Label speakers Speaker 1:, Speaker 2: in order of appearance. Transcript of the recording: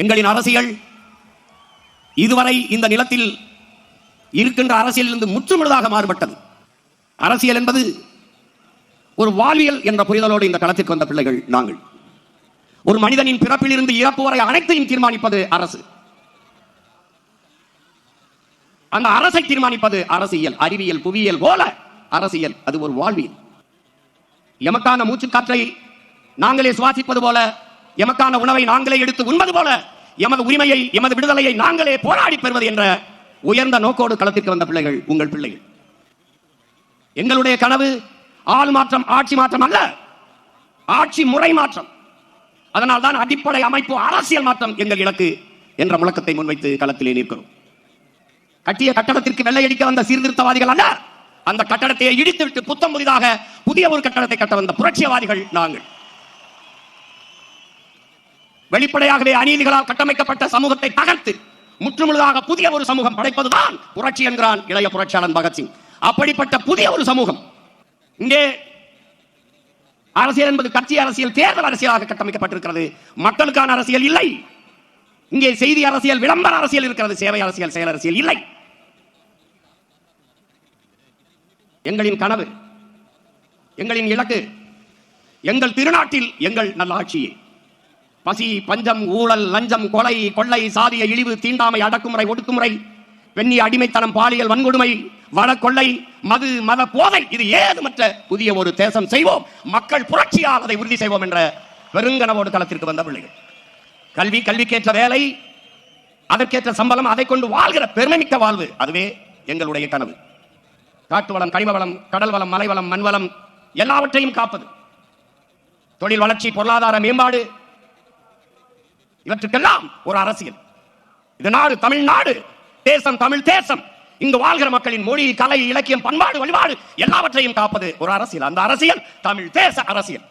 Speaker 1: எங்களின் அரசியல் இதுவரை இந்த நிலத்தில் இருக்கின்ற அரசியலிலிருந்து முற்றுமுழுதாக மாறுபட்டது. அரசியல் என்பது ஒரு வாழ்வியல் என்ற புரிதலோடு இந்த களத்திற்கு வந்த பிள்ளைகள் நாங்கள். ஒரு மனிதனின் பிறப்பிலிருந்து இறப்பு வரை அனைத்தையும் தீர்மானிப்பது அரசு. அந்த அரசை தீர்மானிப்பது அரசியல். அறிவியல் புவியியல் போல அரசியல் அது ஒரு வாழ்வியல். எமக்கான மூச்சு காற்றை நாங்களே சுவாசிப்பது போல, எமக்கான உணவை நாங்களே எடுத்து உண்பது போல, எமது உரிமையை எமது விடுதலையை நாங்களே போராடி பெறுவது என்ற உயர்ந்த நோக்கோடு களத்திற்கு வந்த பிள்ளைகள் உங்கள் பிள்ளைகள். எங்களுடைய கனவு ஆள் மாற்றம், ஆட்சி மாற்றம் அல்ல, ஆட்சி முறை மாற்றம். அதனால் தான் அடிப்படை அமைப்பு அரசியல் மாற்றம் எங்கள் இலக்கு என்ற முழக்கத்தை முன்வைத்து களத்திலே நிற்கிறோம். கட்டிய கட்டடத்திற்கு வெள்ளையடிக்க வந்த சீர்திருத்தவாதிகள் அல்ல, அந்த கட்டடத்தை இடித்துவிட்டு புத்தம் புதிதாக புதிய ஒரு கட்டடத்தை கட்ட வந்த புரட்சியவாதிகள் நாங்கள். வெளிப்படையாகவே அநீதிகளால் கட்டமைக்கப்பட்ட சமூகத்தை தகர்த்து முற்றுமுழுதாக புதிய ஒரு சமூகம் படைப்பதுதான் புரட்சி என்கிறான் இளைய புரட்சியாளன் பகத்சிங். அப்படிப்பட்ட புதிய ஒரு சமூகம். இங்கே அரசியல் என்பது கட்சி அரசியல், தேர்தல் அரசியலாக கட்டமைக்கப்பட்டிருக்கிறது. மக்களுக்கான அரசியல் இல்லை. இங்கே செய்தி அரசியல், விளம்பர அரசியல் இருக்கிறது. சேவை அரசியல், செயல் அரசியல் இல்லை. எங்களின் கனவு, எங்களின் இலக்கு, எங்கள் திருநாட்டில் எங்கள் நல்லாட்சியே. பசி, பஞ்சம், ஊழல், லஞ்சம், கொலை, கொள்ளை, சாதிய இழிவு, தீண்டாமை, அடக்குமுறை, ஒடுக்குமுறை, பெண்ணிய அடிமைத்தனம், பாலியல் வன்கொடுமை, வள கொள்ளை, மது, மத போதை, இது ஏதுமற்ற புதிய ஒரு தேசம் செய்வோம். மக்கள் புரட்சியால் அதை உறுதி செய்வோம் என்ற பெருங்கனவோடு களத்திற்கு வந்த பிள்ளைகள். கல்வி, கல்விக்கேற்ற வேலை, அதற்கேற்ற சம்பளம், அதை கொண்டு வாழ்கிற பெருமைமிக்க வாழ்வு, அதுவே எங்களுடைய கனவு. காட்டு வளம், கனிம வளம், கடல் வளம், மலை வளம், மண் வளம் எல்லாவற்றையும் காப்பது, தொழில் வளர்ச்சி, பொருளாதார மேம்பாடு, இவற்றுக்கெல்லாம் ஒரு அரசியல். இது நாடு தமிழ்நாடு, தேசம் தமிழ் தேசம். இங்கு வாழ்கிற மக்களின் மொழி, கலை, இலக்கியம், பண்பாடு, வழிபாடு எல்லாவற்றையும் காப்பது ஒரு அரசியல். அந்த அரசியல் தமிழ் தேச அரசியல்.